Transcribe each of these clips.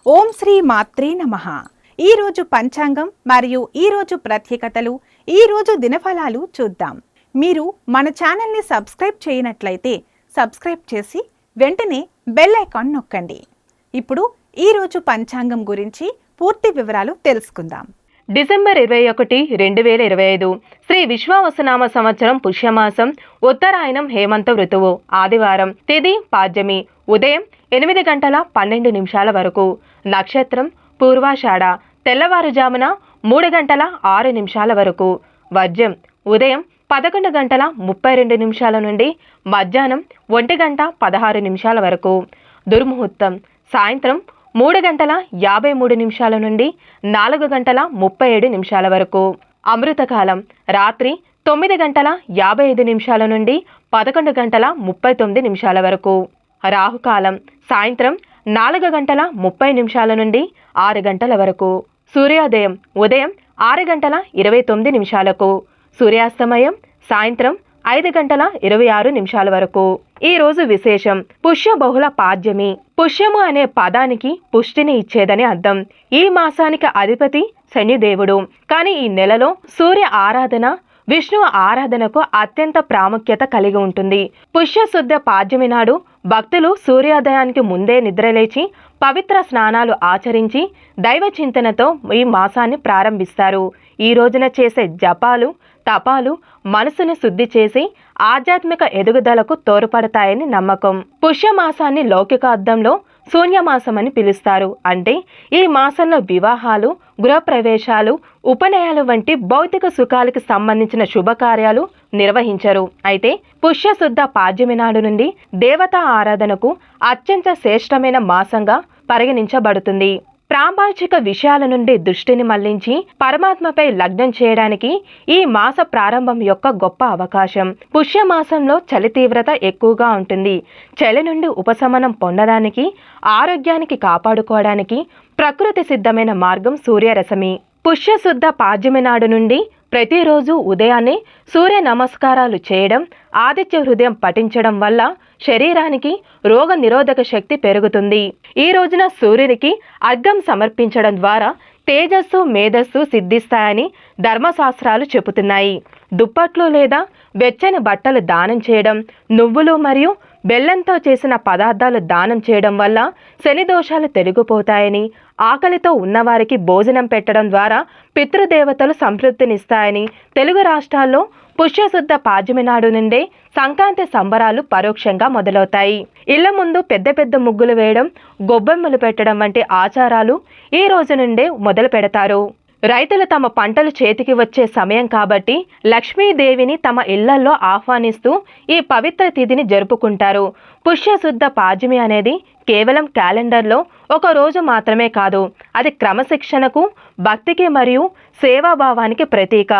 ఓం శ్రీ మాత్రే నమః. ఈరోజు పంచాంగం మరియు ఈరోజు ప్రత్యేకతలు, ఈరోజు దినఫలాలు చూద్దాం. మీరు మన ఛానల్ని సబ్స్క్రైబ్ చేయనట్లయితే సబ్స్క్రైబ్ చేసి వెంటనే బెల్ ఐకాన్ నొక్కండి. ఇప్పుడు ఈరోజు పంచాంగం గురించి పూర్తి వివరాలు తెలుసుకుందాం. డిసెంబర్ 21, 2025 శ్రీ విశ్వావసునామ సంవత్సరం పుష్యమాసం, ఉత్తరాయణం, హేమంత ఋతువు, ఆదివారం. తిథి పాడ్యమి. ఉదయం 8 గంటల 12 నిమిషాల వరకు. నక్షత్రం పూర్వాషాఢ. తెల్లవారుజామున 3 గంటల 6 నిమిషాల వరకు. వర్జ్యం ఉదయం 11 గంటల 32 నిమిషాల నుండి మధ్యాహ్నం 1 గంట 16 నిమిషాల వరకు. దుర్ముహూర్తం సాయంత్రం 3 గంటల 53 నిమిషాల నుండి 4 గంటల 37 నిమిషాల వరకు. అమృతకాలం రాత్రి 9 గంటల 55 నిమిషాల నుండి 11 గంటల 39 నిమిషాల వరకు. రాహుకాలం సాయంత్రం 4 గంటల 30 నిమిషాల నుండి 6 గంటల వరకు. సూర్యోదయం ఉదయం 6 గంటల 29 నిమిషాలకు. సూర్యాస్తమయం సాయంత్రం 5 గంటల 26 నిమిషాల వరకు. ఈ రోజు విశేషం పుష్య బహుళ పాడ్యమి. పుష్యము అనే పదానికి పుష్టిని ఇచ్చేదని అర్థం. ఈ మాసానికి అధిపతి శనిదేవుడు. కానీ ఈ నెలలో సూర్య ఆరాధన, విష్ణు ఆరాధనకు అత్యంత ప్రాముఖ్యత కలిగి ఉంటుంది. పుష్యశుద్ధ పాడ్యమి నాడు భక్తులు సూర్యోదయానికి ముందే నిద్రలేచి పవిత్ర స్నానాలు ఆచరించి దైవ చింతనతో ఈ మాసాన్ని ప్రారంభిస్తారు. ఈ రోజున చేసే జపాలు, తపాలు మనసుని శుద్ధి చేసి ఆధ్యాత్మిక ఎదుగుదలకు తోడ్పడతాయని నమ్మకం. పుష్యమాసాన్ని లౌకిక అర్థంలో శూన్యమాసమని పిలుస్తారు. అంటే ఈ మాసంలో వివాహాలు, గృహప్రవేశాలు, ఉపనయనాలు వంటి భౌతిక సుఖాలకు సంబంధించిన శుభకార్యాలు నిర్వహించరు. అయితే పుష్యశుద్ధ పాడ్యమి నాడు నుండి దేవతా ఆరాధనకు అత్యంత శ్రేష్టమైన మాసంగా పరిగణించబడుతుంది. ప్రాపంచిక విషయాల నుండి దృష్టిని మళ్లించి పరమాత్మపై లగ్నం చేయడానికి ఈ మాస ప్రారంభం యొక్క గొప్ప అవకాశం. పుష్యమాసంలో చలి తీవ్రత ఎక్కువగా ఉంటుంది. చలి నుండి ఉపశమనం పొందడానికి, ఆరోగ్యాన్ని కాపాడుకోవడానికి ప్రకృతి సిద్ధమైన మార్గం సూర్యరశ్మి. పుష్యశుద్ధ పాడ్యమి నాడు నుండి ప్రతిరోజు ఉదయాన్నే సూర్య నమస్కారాలు చేయడం, ఆదిత్య హృదయం పఠించడం వల్ల శరీరానికి రోగ నిరోధక శక్తి పెరుగుతుంది. ఈ రోజున సూర్యునికి అర్ఘ్యం సమర్పించడం ద్వారా తేజస్సు, మేధస్సు సిద్ధిస్తాయని ధర్మశాస్త్రాలు చెబుతున్నాయి. దుప్పట్లు లేదా వెచ్చని బట్టలు దానం చేయడం, నువ్వులు మరియు బెల్లంతో చేసిన పదార్థాలు దానం చేయడం వల్ల శని దోషాలు తొలగిపోతాయని, ఆకలితో ఉన్నవారికి భోజనం పెట్టడం ద్వారా పితృదేవతలు సంతృప్తినిస్తాయని తెలుగు రాష్ట్రాల్లో పుష్యశుద్ధ పాడ్యమి నాడు నుండే సంక్రాంతి సంబరాలు పరోక్షంగా మొదలవుతాయి. ఇళ్ల ముందు పెద్ద పెద్ద ముగ్గులు వేయడం, గొబ్బెమ్మలు పెట్టడం వంటి ఆచారాలు ఈ రోజు నుండే మొదలు పెడతారు. రైతులు తమ పంటలు చేతికి వచ్చే సమయం కాబట్టి లక్ష్మీదేవిని తమ ఇళ్లల్లో ఆహ్వానిస్తూ ఈ పవిత్ర తిథిని జరుపుకుంటారు. పుష్యశుద్ధ పాడ్యమి అనేది కేవలం క్యాలెండర్లో ఒక రోజు మాత్రమే కాదు, అది క్రమశిక్షణకు, భక్తికి మరియు సేవాభావానికి ప్రతీక.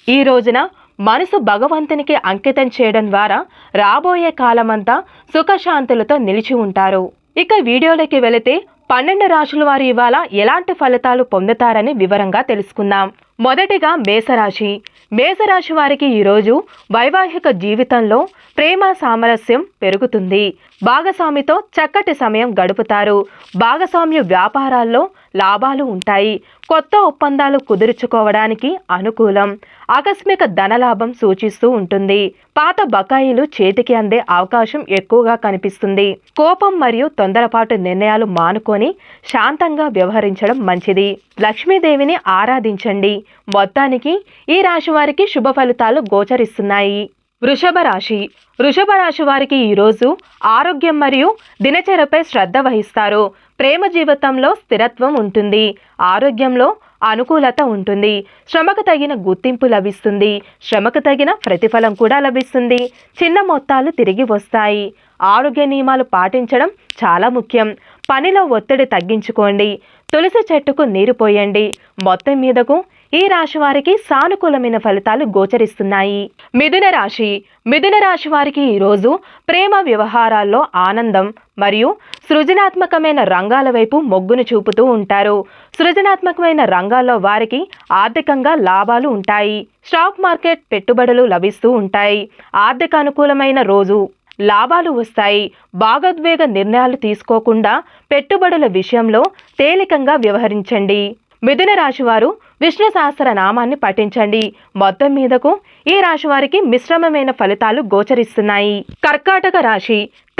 ఈ రోజున మనసు భగవంతునికి అంకితం చేయడం ద్వారా రాబోయే కాలమంతా సుఖశాంతులతో నిలిచి ఉంటారు. ఇక వీడియోలోకి వెళితే 12 రాశుల వారు ఇవాళ ఎలాంటి ఫలితాలు పొందుతారని వివరంగా తెలుసుకుందాం. మొదటిగా మేషరాశి. మేషరాశి వారికి ఈరోజు వైవాహిక జీవితంలో ప్రేమ సామరస్యం పెరుగుతుంది. భాగస్వామితో చక్కటి సమయం గడుపుతారు. భాగస్వామ్య వ్యాపారాల్లో లాభాలు ఉంటాయి. కొత్త ఒప్పందాలు కుదుర్చుకోవడానికి అనుకూలం. ఆకస్మిక ధనలాభం సూచిస్తూ ఉంటుంది. పాత బకాయిలు చేతికి అందే అవకాశం ఎక్కువగా కనిపిస్తుంది. కోపం మరియు తొందరపాటు నిర్ణయాలు మానుకొని శాంతంగా వ్యవహరించడం మంచిది. లక్ష్మీదేవిని ఆరాధించండి. మొత్తానికి ఈ రాశి వారికి శుభ ఫలితాలు గోచరిస్తున్నాయి. వృషభ రాశి. వృషభ రాశి వారికి ఈరోజు ఆరోగ్యం మరియు దినచర్యపై శ్రద్ధ వహిస్తారు. ప్రేమ జీవితంలో స్థిరత్వం ఉంటుంది. ఆరోగ్యంలో అనుకూలత ఉంటుంది. శ్రమకు తగిన గుర్తింపు లభిస్తుంది. శ్రమకు తగిన ప్రతిఫలం కూడా లభిస్తుంది. చిన్న మొత్తాలు తిరిగి వస్తాయి. ఆరోగ్య నియమాలు పాటించడం చాలా ముఖ్యం. పనిలో ఒత్తిడి తగ్గించుకోండి. తులసి చెట్టుకు నీరు పోయండి. మొత్తం మీదకు ఈ రాశి వారికి సానుకూలమైన ఫలితాలు గోచరిస్తున్నాయి. మిథున రాశి. మిథున రాశి వారికి ఈరోజు ప్రేమ వ్యవహారాల్లో ఆనందం మరియు సృజనాత్మకమైన రంగాల వైపు మొగ్గును చూపుతూ ఉంటారు. సృజనాత్మకమైన రంగాల్లో వారికి ఆర్థికంగా లాభాలు ఉంటాయి. స్టాక్ మార్కెట్ పెట్టుబడులు లభిస్తూ ఉంటాయి. ఆర్థిక అనుకూలమైన రోజు. లాభాలు వస్తాయి. భాగోద్వేగ నిర్ణయాలు తీసుకోకుండా పెట్టుబడుల విషయంలో తేలికంగా వ్యవహరించండి. మిథున రాశి వారు విష్ణు సహస్రనామాన్ని పఠించండి. మొత్తం మీదకు ఈ రాశి వారికి మిశ్రమమైన ఫలితాలు గోచరిస్తున్నాయి.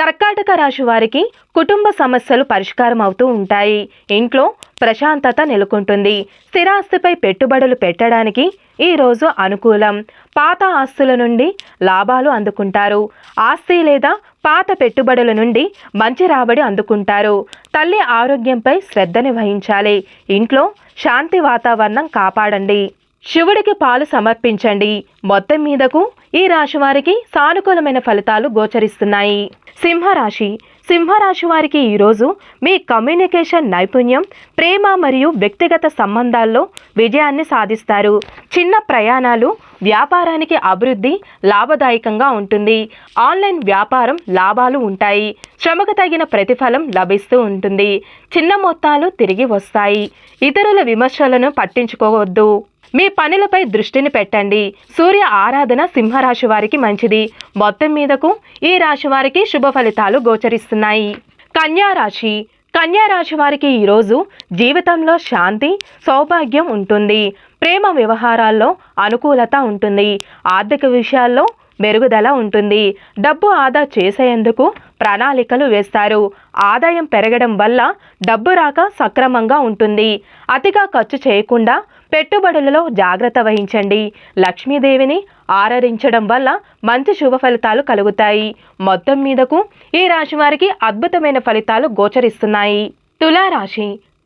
కర్కాటక రాశి వారికి కుటుంబ సమస్యలు పరిష్కారం అవుతూ ఉంటాయి. ఇంట్లో ప్రశాంతత నెలకొంటుంది. స్థిరాస్తిపై పెట్టుబడులు పెట్టడానికి ఈ రోజు అనుకూలం. పాత ఆస్తుల నుండి లాభాలు అందుకుంటారు. ఆస్తి లేదా పాత పెట్టుబడుల నుండి మంచి రాబడి అందుకుంటారు. తల్లి ఆరోగ్యంపై శ్రద్ధని వహించాలి. ఇంట్లో శాంతి వాతావరణం కాపాడండి. శివుడికి పాలు సమర్పించండి. మొత్తం మీదకు ఈ రాశి వారికి సానుకూలమైన ఫలితాలు గోచరిస్తున్నాయి. సింహరాశి వారికి ఈరోజు మీ కమ్యూనికేషన్ నైపుణ్యం, ప్రేమ మరియు వ్యక్తిగత సంబంధాల్లో విజయాన్ని సాధిస్తారు. చిన్న ప్రయాణాలు వ్యాపారానికి అభివృద్ధి లాభదాయకంగా ఉంటుంది. ఆన్లైన్ వ్యాపారం లాభాలు ఉంటాయి. శ్రమకు తగిన ప్రతిఫలం లభిస్తూ ఉంటుంది. చిన్న మొత్తాలు తిరిగి వస్తాయి. ఇతరుల విమర్శలను పట్టించుకోవద్దు. మీ పనులపై దృష్టిని పెట్టండి. సూర్య ఆరాధన సింహరాశి వారికి మంచిది. మొత్తం మీదకు ఈ రాశి వారికి శుభ ఫలితాలు గోచరిస్తున్నాయి. కన్యా రాశి వారికి ఈరోజు జీవితంలో శాంతి, సౌభాగ్యం ఉంటుంది. ప్రేమ వ్యవహారాల్లో అనుకూలత ఉంటుంది. ఆర్థిక విషయాల్లో మెరుగుదల ఉంటుంది. డబ్బు ఆదా చేసేందుకు ప్రణాళికలు వేస్తారు. ఆదాయం పెరగడం వల్ల డబ్బు రాక సక్రమంగా ఉంటుంది. అతిగా ఖర్చు చేయకుండా పెట్టుబడులలో జాగ్రత్త వహించండి. లక్ష్మీదేవిని ఆరాధించడం వల్ల మంచి శుభ ఫలితాలు కలుగుతాయి. మొత్తం మీదకు ఈ రాశి వారికి అద్భుతమైన ఫలితాలు గోచరిస్తున్నాయి.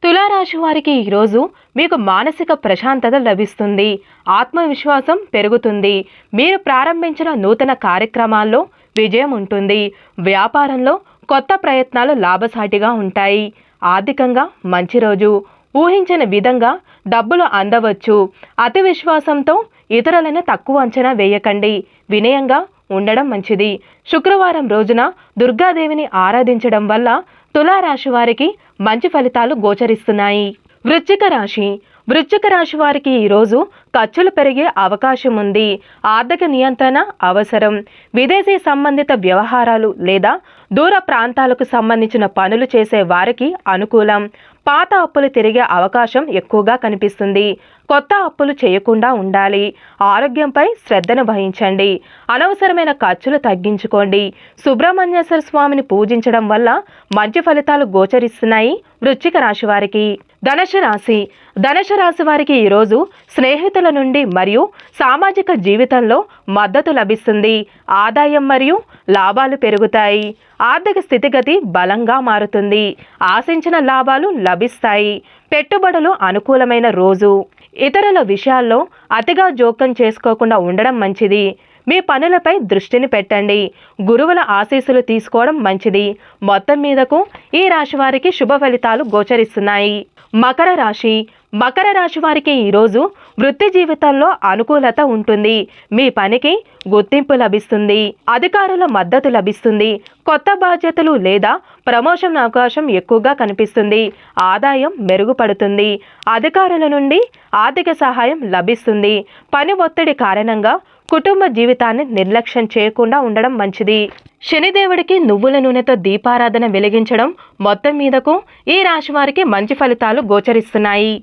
తులారాశి వారికి ఈరోజు మీకు మానసిక ప్రశాంతత లభిస్తుంది. ఆత్మవిశ్వాసం పెరుగుతుంది. మీరు ప్రారంభించిన నూతన కార్యక్రమాల్లో విజయం ఉంటుంది. వ్యాపారంలో కొత్త ప్రయత్నాలు లాభసాటిగా ఉంటాయి. ఆర్థికంగా మంచి రోజు. ఊహించిన విధంగా డబ్బులు అందవచ్చు. అతి విశ్వాసంతో ఇతరులను తక్కువ అంచనా వేయకండి. వినయంగా ఉండడం మంచిది. శుక్రవారం రోజున దుర్గాదేవిని ఆరాధించడం వల్ల తులారాశి వారికి మంచి ఫలితాలు గోచరిస్తున్నాయి. వృశ్చిక రాశి వారికి ఈరోజు ఖర్చులు పెరిగే అవకాశం ఉంది. ఆర్థిక నియంత్రణ అవసరం. విదేశీ సంబంధిత వ్యవహారాలు లేదా దూర ప్రాంతాలకు సంబంధించిన పనులు చేసే వారికి అనుకూలం. పాత అప్పులు తిరిగే అవకాశం ఎక్కువగా కనిపిస్తుంది. కొత్త అప్పులు చేయకుండా ఉండాలి. ఆరోగ్యంపై శ్రద్ధను వహించండి. అనవసరమైన ఖర్చులు తగ్గించుకోండి. సుబ్రహ్మణ్యేశ్వర స్వామిని పూజించడం వల్ల మంచి ఫలితాలు గోచరిస్తున్నాయి. వృశ్చిక రాశి వారికి ధనుసు రాశి వారికి ఈరోజు స్నేహితుల నుండి మరియు సామాజిక జీవితంలో మద్దతు లభిస్తుంది. ఆదాయం మరియు లాభాలు పెరుగుతాయి. ఆర్థిక స్థితిగతి బలంగా మారుతుంది. ఆశించిన లాభాలు లభిస్తాయి. పెట్టుబడులు అనుకూలమైన రోజు. ఇతరుల విషయాల్లో అతిగా జోక్యం చేసుకోకుండా ఉండడం మంచిది. మీ పనులపై దృష్టిని పెట్టండి. గురువుల ఆశీస్సులు తీసుకోవడం మంచిది. మొత్తం మీదకు ఈ రాశి వారికి శుభ ఫలితాలు గోచరిస్తున్నాయి. మకర రాశి వారికి ఈరోజు వృత్తి జీవితంలో అనుకూలత ఉంటుంది. మీ పనికి గుర్తింపు లభిస్తుంది. అధికారుల మద్దతు లభిస్తుంది. కొత్త బాధ్యతలు లేదా ప్రమోషన్ అవకాశం ఎక్కువగా కనిపిస్తుంది. ఆదాయం మెరుగుపడుతుంది. అధికారుల నుండి ఆర్థిక సహాయం లభిస్తుంది. పని ఒత్తిడి కారణంగా కుటుంబ జీవితాన్ని నిర్లక్ష్యం చేయకుండా ఉండడం మంచిది. శనిదేవుడికి నువ్వుల నూనెతో దీపారాధన వెలిగించడం మొత్తం మీదకు ఈ రాశి వారికి మంచి ఫలితాలు గోచరిస్తున్నాయి.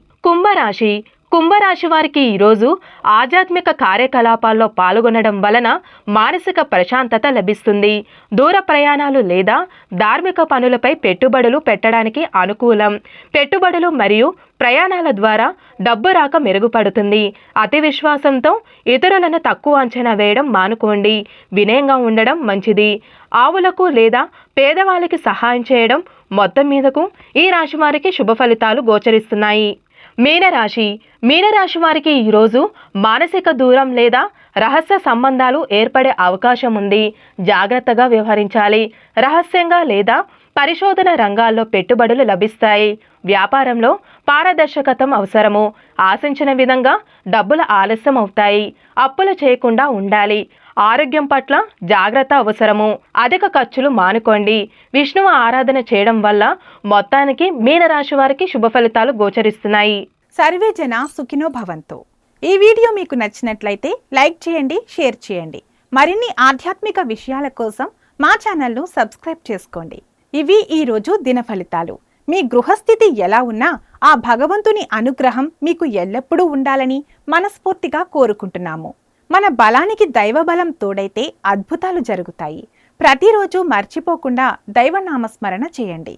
కుంభరాశి వారికి ఈరోజు ఆధ్యాత్మిక కార్యకలాపాల్లో పాల్గొనడం వలన మానసిక ప్రశాంతత లభిస్తుంది. దూర ప్రయాణాలు లేదా ధార్మిక పనులపై పెట్టుబడులు పెట్టడానికి అనుకూలం. పెట్టుబడులు మరియు ప్రయాణాల ద్వారా డబ్బు రాక మెరుగుపడుతుంది. అతి విశ్వాసంతో ఇతరులను తక్కువ అంచనా వేయడం మానుకోండి. వినయంగా ఉండడం మంచిది. ఆవులకు లేదా పేదవాళ్ళకి సహాయం చేయడం మొత్తం మీదకు ఈ రాశి వారికి శుభ ఫలితాలు గోచరిస్తున్నాయి. మీనరాశి వారికి ఈరోజు మానసిక దూరం లేదా రహస్య సంబంధాలు ఏర్పడే అవకాశం ఉంది. జాగ్రత్తగా వ్యవహరించాలి. రహస్యంగా లేదా పరిశోధన రంగాల్లో పెట్టుబడులు లభిస్తాయి. వ్యాపారంలో పారదర్శకత అవసరము. ఆశించిన విధంగా డబ్బులు ఆలస్యం అవుతాయి. అప్పులు చేయకుండా ఉండాలి. ఆరోగ్యం పట్ల జాగ్రత్త అవసరము. అధిక ఖర్చులు మానుకోండి. విష్ణువు ఆరాధన చేయడం వల్ల మొత్తానికి మీనరాశి వారికి శుభ ఫలితాలు గోచరిస్తున్నాయి. సర్వే జన సుఖినో భవంతు. ఈ వీడియో మీకు నచ్చినట్లయితే లైక్ చేయండి, షేర్ చేయండి. మరిన్ని ఆధ్యాత్మిక విషయాల కోసం మా ఛానల్ను సబ్స్క్రైబ్ చేసుకోండి. ఇవి ఈరోజు దిన ఫలితాలు. మీ గృహస్థితి ఎలా ఉన్నా ఆ భగవంతుని అనుగ్రహం మీకు ఎల్లప్పుడూ ఉండాలని మనస్ఫూర్తిగా కోరుకుంటున్నాము. మన బలానికి దైవబలం తోడైతే అద్భుతాలు జరుగుతాయి. ప్రతిరోజు మర్చిపోకుండా దైవనామస్మరణ చేయండి.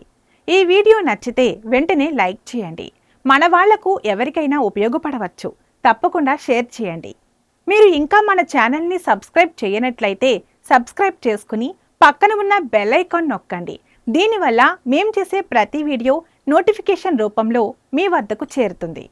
ఈ వీడియో నచ్చితే వెంటనే లైక్ చేయండి. మన వాళ్లకు ఎవరికైనా ఉపయోగపడవచ్చు. తప్పకుండా షేర్ చేయండి. మీరు ఇంకా మన ఛానల్ని సబ్స్క్రైబ్ చేయనట్లయితే సబ్స్క్రైబ్ చేసుకుని పక్కన ఉన్న బెల్ ఐకాన్ నొక్కండి. దీనివల్ల మేం చేసే ప్రతి వీడియో నోటిఫికేషన్ రూపంలో మీ వద్దకు చేరుతుంది.